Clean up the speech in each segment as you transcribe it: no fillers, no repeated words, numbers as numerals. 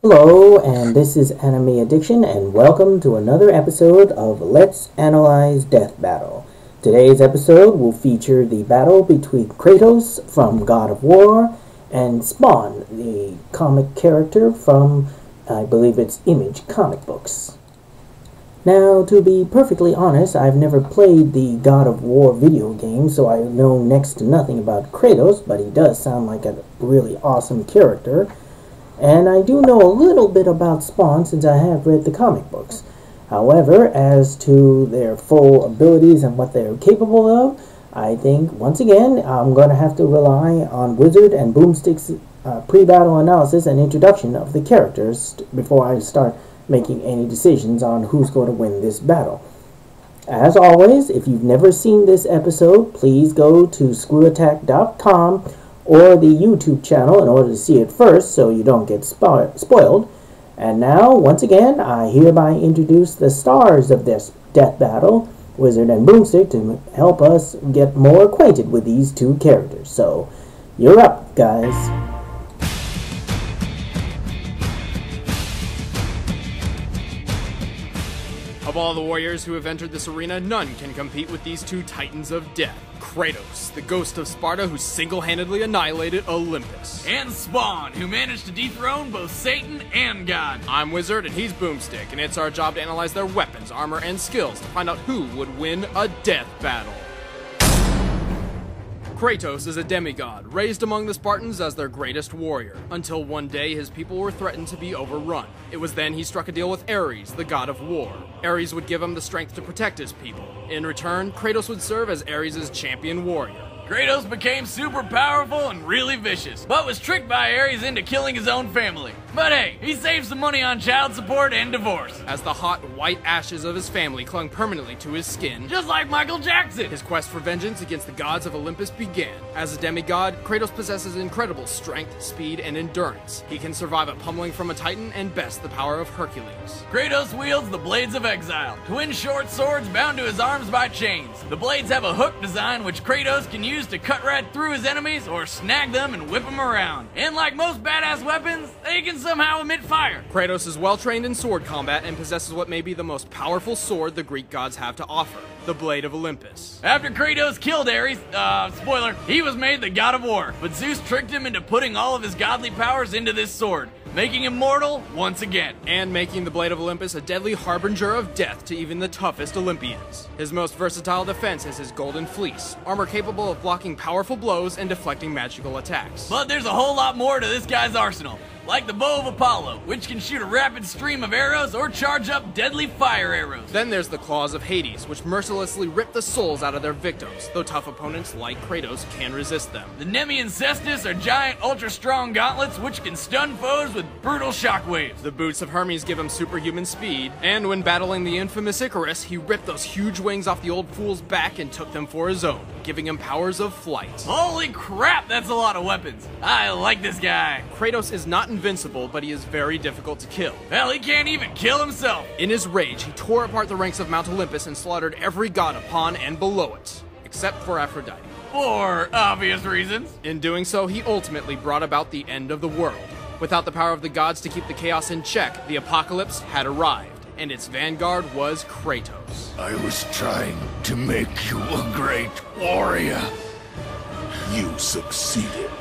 Hello, and this is Anime Addiction, and welcome to another episode of Let's Analyze Death Battle. Today's episode will feature the battle between Kratos from God of War and Spawn, the comic character from, I believe it's Image comic books. Now, to be perfectly honest, I've never played the God of War video game, so I know next to nothing about Kratos, but he does sound like a really awesome character. And I do know a little bit about Spawn since I have read the comic books. However, as to their full abilities and what they're capable of, I think, once again, I'm going to have to rely on Wizard and Boomstick's pre-battle analysis and introduction of the characters before I start making any decisions on who's going to win this battle. As always, if you've never seen this episode, please go to screwattack.com or the YouTube channel in order to see it first so you don't get spoiled. And now, once again, I hereby introduce the stars of this death battle, Wizard and Boomstick, to help us get more acquainted with these two characters. So, you're up, guys. Of all the warriors who have entered this arena, none can compete with these two titans of death. Kratos, the Ghost of Sparta who single-handedly annihilated Olympus. And Spawn, who managed to dethrone both Satan and God. I'm Wizard and he's Boomstick, and it's our job to analyze their weapons, armor, and skills to find out who would win a death battle. Kratos is a demigod, raised among the Spartans as their greatest warrior, until one day his people were threatened to be overrun. It was then he struck a deal with Ares, the god of war. Ares would give him the strength to protect his people. In return, Kratos would serve as Ares' champion warrior. Kratos became super powerful and really vicious, but was tricked by Ares into killing his own family. But hey, he saved some money on child support and divorce. As the hot, white ashes of his family clung permanently to his skin, Just like Michael Jackson. his quest for vengeance against the gods of Olympus began. As a demigod, Kratos possesses incredible strength, speed, and endurance. He can survive a pummeling from a titan and best the power of Hercules. Kratos wields the Blades of Exile, twin short swords bound to his arms by chains. The blades have a hook design which Kratos can use to cut right through his enemies or snag them and whip them around. And like most badass weapons, they can somehow emit fire. Kratos is well trained in sword combat and possesses what may be the most powerful sword the Greek gods have to offer, the Blade of Olympus. After Kratos killed Ares, spoiler, he was made the god of war, but Zeus tricked him into putting all of his godly powers into this sword, making him mortal once again. And making the Blade of Olympus a deadly harbinger of death to even the toughest Olympians. His most versatile defense is his golden fleece, armor capable of blocking powerful blows and deflecting magical attacks. But there's a whole lot more to this guy's arsenal. Like the bow of Apollo, which can shoot a rapid stream of arrows or charge up deadly fire arrows. Then there's the claws of Hades, which mercilessly rip the souls out of their victims, though tough opponents like Kratos can resist them. The Nemean Cestus are giant ultra-strong gauntlets which can stun foes with brutal shockwaves. The boots of Hermes give him superhuman speed, and when battling the infamous Icarus, he ripped those huge wings off the old fool's back and took them for his own, giving him powers of flight. Holy crap, that's a lot of weapons. I like this guy. Kratos is not invincible, but he is very difficult to kill. Hell, he can't even kill himself. In his rage, he tore apart the ranks of Mount Olympus and slaughtered every god upon and below it, except for Aphrodite. For obvious reasons. In doing so, he ultimately brought about the end of the world. Without the power of the gods to keep the chaos in check, the apocalypse had arrived, and its vanguard was Kratos. I was trying to make you a great warrior. You succeeded.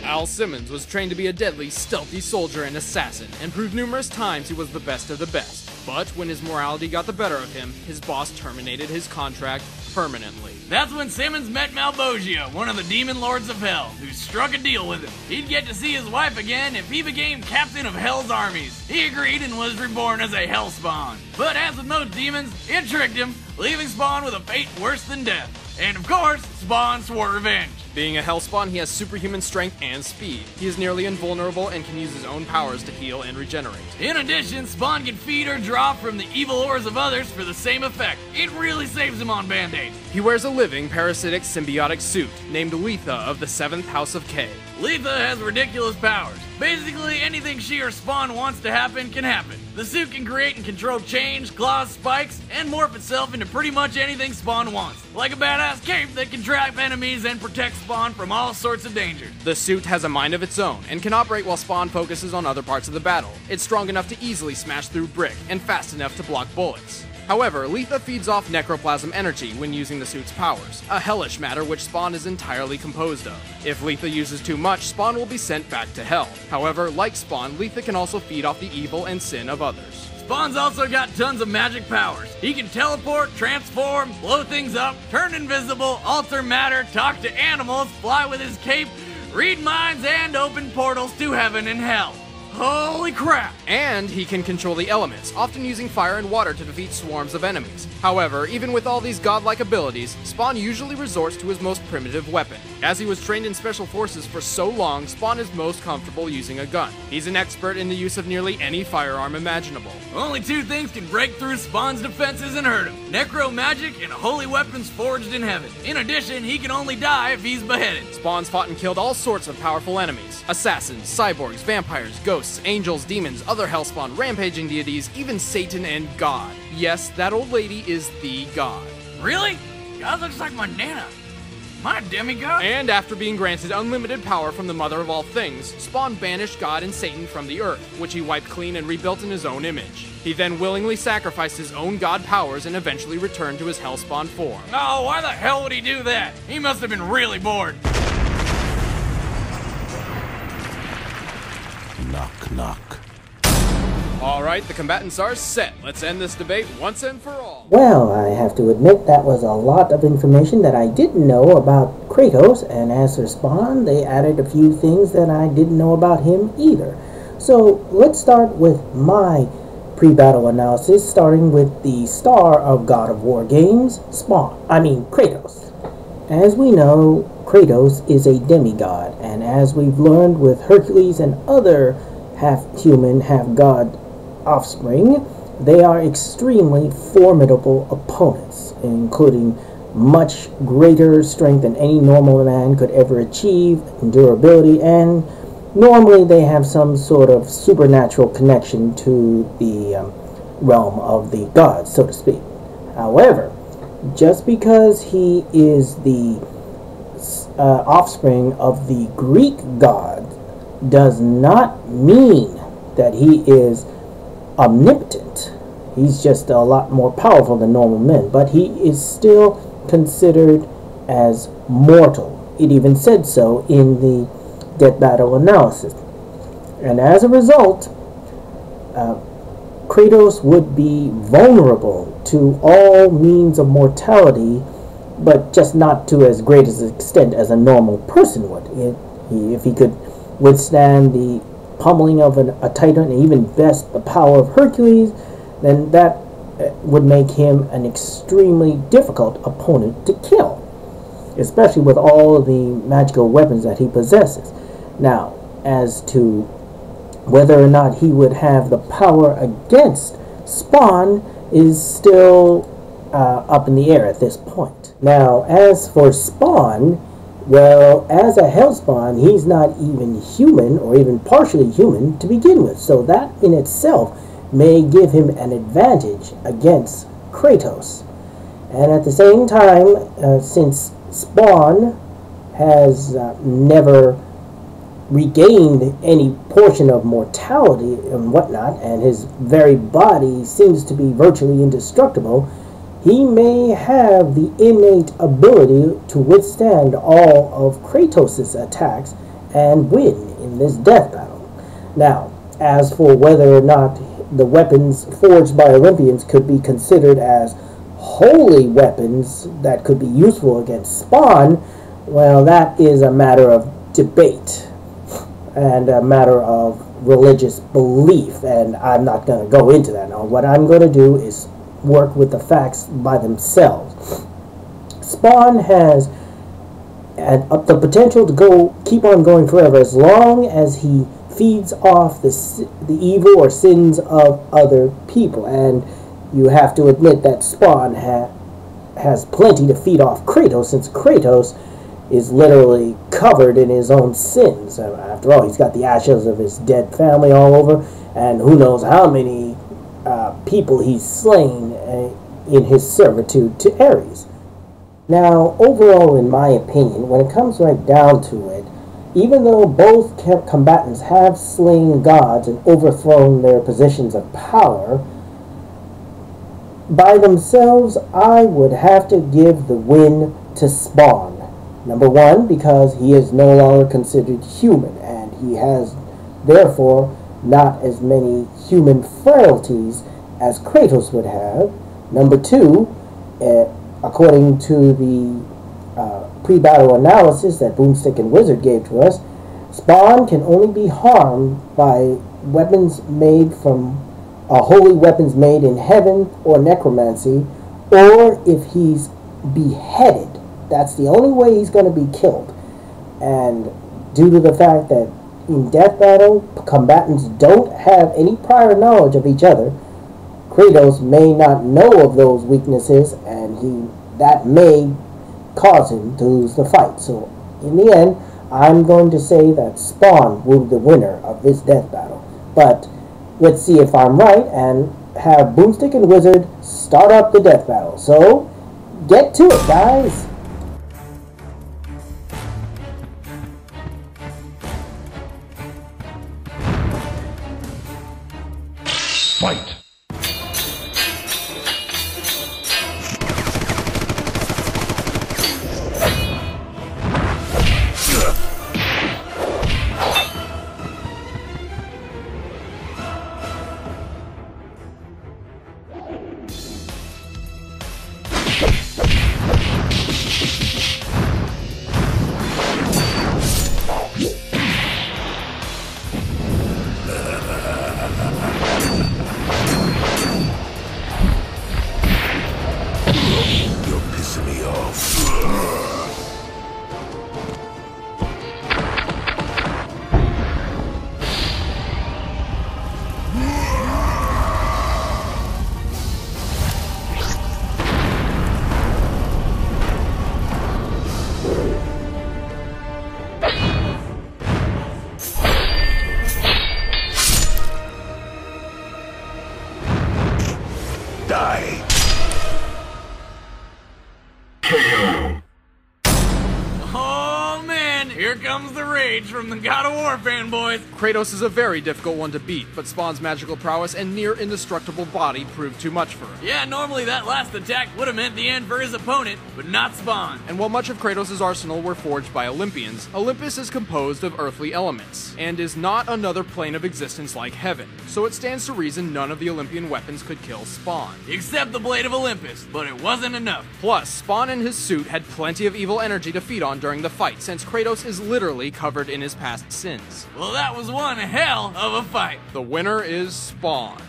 Al Simmons was trained to be a deadly, stealthy soldier and assassin, and proved numerous times he was the best of the best. But when his morality got the better of him, his boss terminated his contract permanently. That's when Simmons met Malbogia, one of the demon lords of hell, who struck a deal with him. He'd get to see his wife again if he became captain of Hell's armies. He agreed and was reborn as a Hellspawn. But as with most demons, it tricked him, leaving Spawn with a fate worse than death. And of course, Spawn swore revenge. Being a Hellspawn, he has superhuman strength and speed. He is nearly invulnerable and can use his own powers to heal and regenerate. In addition, Spawn can feed or draw from the evil ores of others for the same effect. It really saves him on Band-Aids. He wears a living, parasitic, symbiotic suit, named Letha of the 7th House of K. Letha has ridiculous powers. Basically, anything she or Spawn wants to happen can happen. The suit can create and control change, claws, spikes, and morph itself into pretty much anything Spawn wants. Like a badass cape that can trap enemies and protect Spawn from all sorts of dangers. The suit has a mind of its own and can operate while Spawn focuses on other parts of the battle. It's strong enough to easily smash through brick and fast enough to block bullets. However, Letha feeds off necroplasm energy when using the suit's powers, a hellish matter which Spawn is entirely composed of. If Letha uses too much, Spawn will be sent back to hell. However, like Spawn, Letha can also feed off the evil and sin of others. Spawn's also got tons of magic powers. He can teleport, transform, blow things up, turn invisible, alter matter, talk to animals, fly with his cape, read minds, and open portals to heaven and hell. Holy crap! And he can control the elements, often using fire and water to defeat swarms of enemies. However, even with all these godlike abilities, Spawn usually resorts to his most primitive weapon. As he was trained in special forces for so long, Spawn is most comfortable using a gun. He's an expert in the use of nearly any firearm imaginable. Only two things can break through Spawn's defenses and hurt him: necro magic and holy weapons forged in heaven. In addition, he can only die if he's beheaded. Spawn's fought and killed all sorts of powerful enemies: assassins, cyborgs, vampires, ghosts, angels, demons, other hellspawn, rampaging deities, even Satan and God. Yes, that old lady is the God. Really? God looks like my Nana. My demigod? And after being granted unlimited power from the mother of all things, Spawn banished God and Satan from the earth, which he wiped clean and rebuilt in his own image. He then willingly sacrificed his own god powers and eventually returned to his hellspawn form. Oh, why the hell would he do that? He must have been really bored. Knock, knock. Alright, the combatants are set. Let's end this debate once and for all. Well, I have to admit that was a lot of information that I didn't know about Kratos, and as for Spawn, they added a few things that I didn't know about him either. So let's start with my pre-battle analysis, starting with the star of God of War games, Kratos. As we know, Kratos is a demigod, and as we've learned with Hercules and other half-human, half-god offspring, they are extremely formidable opponents, including much greater strength than any normal man could ever achieve, durability, and normally they have some sort of supernatural connection to the realm of the gods, so to speak. However, just because he is the offspring of the Greek god does not mean that he is omnipotent. He's just a lot more powerful than normal men, but he is still considered as mortal. It even said so in the death battle analysis. And as a result, Kratos would be vulnerable to all means of mortality, but just not to as great an extent as a normal person would. If he could withstand the pummeling of a titan, and even best the power of Hercules, then that would make him an extremely difficult opponent to kill, especially with all of the magical weapons that he possesses. Now, as to whether or not he would have the power against Spawn is still up in the air at this point. Now, as for Spawn, well, as a hellspawn, he's not even human or even partially human to begin with, so that in itself may give him an advantage against Kratos. And at the same time, since Spawn has never regained any portion of mortality and whatnot, and his very body seems to be virtually indestructible, he may have the innate ability to withstand all of Kratos' attacks and win in this death battle. Now, as for whether or not the weapons forged by Olympians could be considered as holy weapons that could be useful against Spawn, well, that is a matter of debate and a matter of religious belief, and I'm not going to go into that now. What I'm going to do is work with the facts by themselves. Spawn has the potential to keep on going forever as long as he feeds off the evil or sins of other people, and you have to admit that Spawn has plenty to feed off Kratos, since Kratos is literally covered in his own sins. After all, he's got the ashes of his dead family all over, and who knows how many people he's slain in his servitude to Ares. Now, overall, in my opinion, when it comes right down to it, even though both combatants have slain gods and overthrown their positions of power, by themselves, I would have to give the win to Spawn. Number one, because he is no longer considered human, and he has, therefore, not as many human frailties as Kratos would have. Number two, according to the pre-battle analysis that Boomstick and Wizard gave to us, Spawn can only be harmed by weapons made from holy weapons made in heaven or necromancy, or if he's beheaded. That's the only way he's going to be killed. And due to the fact that in death battle, combatants don't have any prior knowledge of each other, Kratos may not know of those weaknesses, and that may cause him to lose the fight. So in the end, I'm going to say that Spawn will be the winner of this death battle. But let's see if I'm right and have Boomstick and Wizard start up the death battle. So get to it, guys. Fight! Die. Oh man, here comes the rage from the God of War fanboys. Kratos is a very difficult one to beat, but Spawn's magical prowess and near indestructible body proved too much for him. Yeah, normally that last attack would have meant the end for his opponent, but not Spawn. And while much of Kratos' arsenal were forged by Olympians, Olympus is composed of earthly elements, and is not another plane of existence like heaven, so it stands to reason none of the Olympian weapons could kill Spawn. Except the Blade of Olympus, but it wasn't enough. Plus, Spawn and his suit had plenty of evil energy to feed on during the fight, since Kratos is literally covered in his past sins. Well, that was one hell of a fight. The winner is Spawn.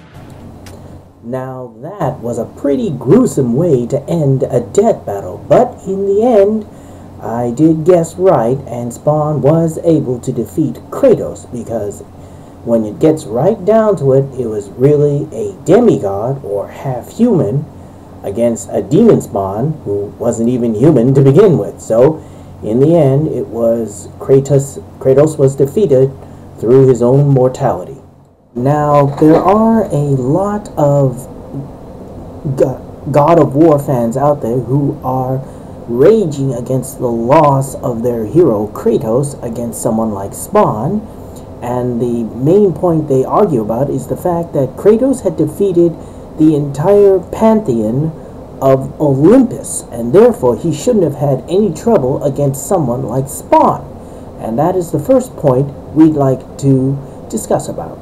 Now that was a pretty gruesome way to end a death battle, but in the end, I did guess right, and Spawn was able to defeat Kratos, because when it gets right down to it, it was really a demigod, or half-human, against a demon Spawn, who wasn't even human to begin with. So, in the end, it was Kratos was defeated through his own mortality. Now, there are a lot of God of War fans out there who are raging against the loss of their hero Kratos against someone like Spawn, and the main point they argue about is the fact that Kratos had defeated the entire pantheon of Olympus, and therefore he shouldn't have had any trouble against someone like Spawn. And that is the first point we'd like to discuss about.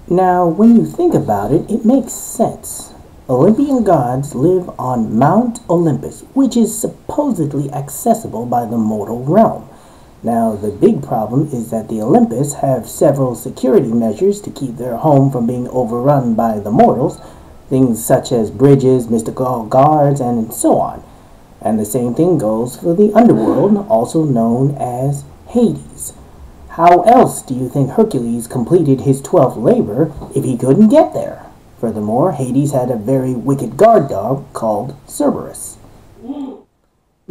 Now, when you think about it, it makes sense. Olympian gods live on Mount Olympus, which is supposedly accessible by the mortal realm. Now, the big problem is that the Olympus have several security measures to keep their home from being overrun by the mortals, things such as bridges, mystical guards, and so on. And the same thing goes for the underworld, also known as Hades. How else do you think Hercules completed his 12th labor if he couldn't get there? Furthermore, Hades had a very wicked guard dog called Cerberus.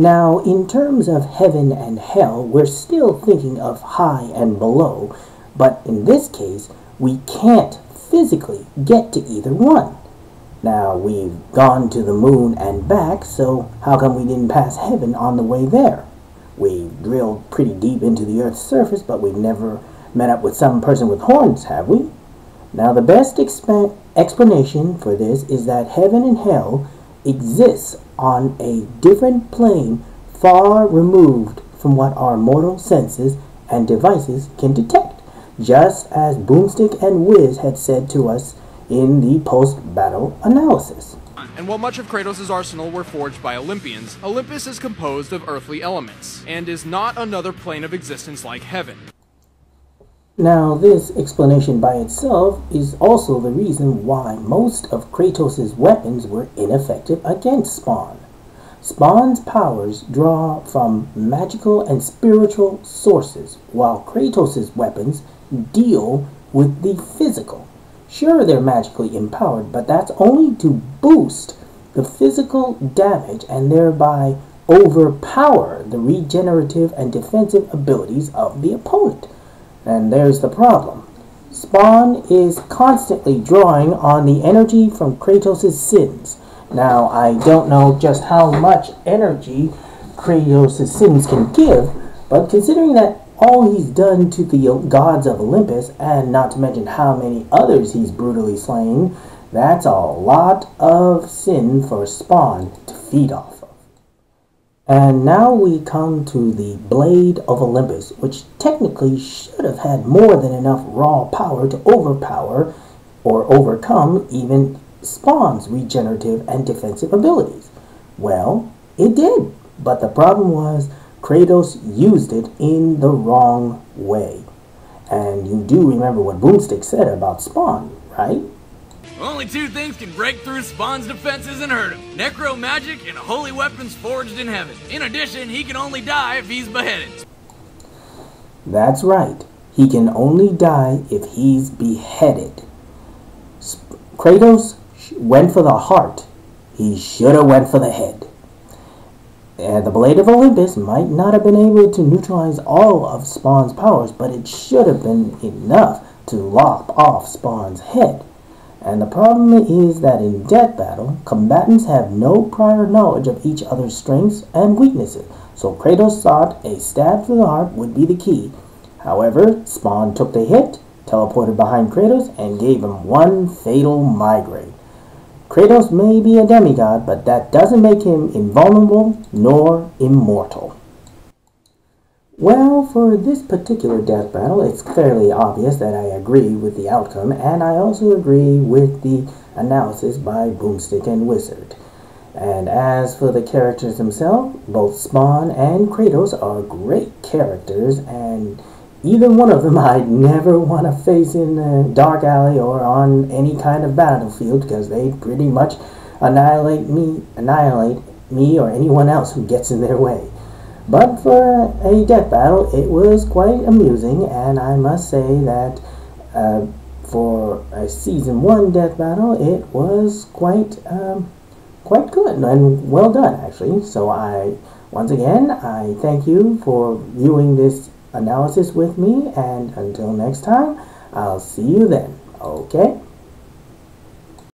Now, in terms of heaven and hell, we're still thinking of high and below, but in this case, we can't physically get to either one. Now, we've gone to the moon and back, so how come we didn't pass heaven on the way there? We drilled pretty deep into the Earth's surface, but we've never met up with some person with horns, have we? Now, the best explanation for this is that heaven and hell exists on a different plane far removed from what our mortal senses and devices can detect, just as Boomstick and Wiz had said to us in the post-battle analysis. And while much of Kratos' arsenal were forged by Olympians, Olympus is composed of earthly elements, and is not another plane of existence like heaven. Now, this explanation by itself is also the reason why most of Kratos' weapons were ineffective against Spawn. Spawn's powers draw from magical and spiritual sources, while Kratos' weapons deal with the physical. Sure, they're magically empowered, but that's only to boost the physical damage and thereby overpower the regenerative and defensive abilities of the opponent. And there's the problem. Spawn is constantly drawing on the energy from Kratos' sins. Now, I don't know just how much energy Kratos' sins can give, but considering that all he's done to the gods of Olympus, and not to mention how many others he's brutally slain, that's a lot of sin for Spawn to feed off of. And now we come to the Blade of Olympus, which technically should have had more than enough raw power to overpower or overcome even Spawn's regenerative and defensive abilities. Well, it did, but the problem was Kratos used it in the wrong way. And you do remember what Boomstick said about Spawn, right? Only two things can break through Spawn's defenses and hurt him: necro magic and holy weapons forged in heaven. In addition, he can only die if he's beheaded. That's right. He can only die if he's beheaded. Kratos went for the heart. He should have went for the head. The Blade of Olympus might not have been able to neutralize all of Spawn's powers, but it should have been enough to lop off Spawn's head. And the problem is that in death battle, combatants have no prior knowledge of each other's strengths and weaknesses, so Kratos thought a stab to the heart would be the key. However, Spawn took the hit, teleported behind Kratos, and gave him one fatal migraine. Kratos may be a demigod, but that doesn't make him invulnerable nor immortal. Well, for this particular death battle, it's fairly obvious that I agree with the outcome, and I also agree with the analysis by Boomstick and Wizard. And as for the characters themselves, both Spawn and Kratos are great characters, and either one of them I'd never want to face in a dark alley or on any kind of battlefield, because they pretty much annihilate me or anyone else who gets in their way. But for a death battle, it was quite amusing, and I must say that for a Season 1 death battle, it was quite good and well done, actually. So once again, I thank you for viewing this analysis with me, and until next time, I'll see you then, okay?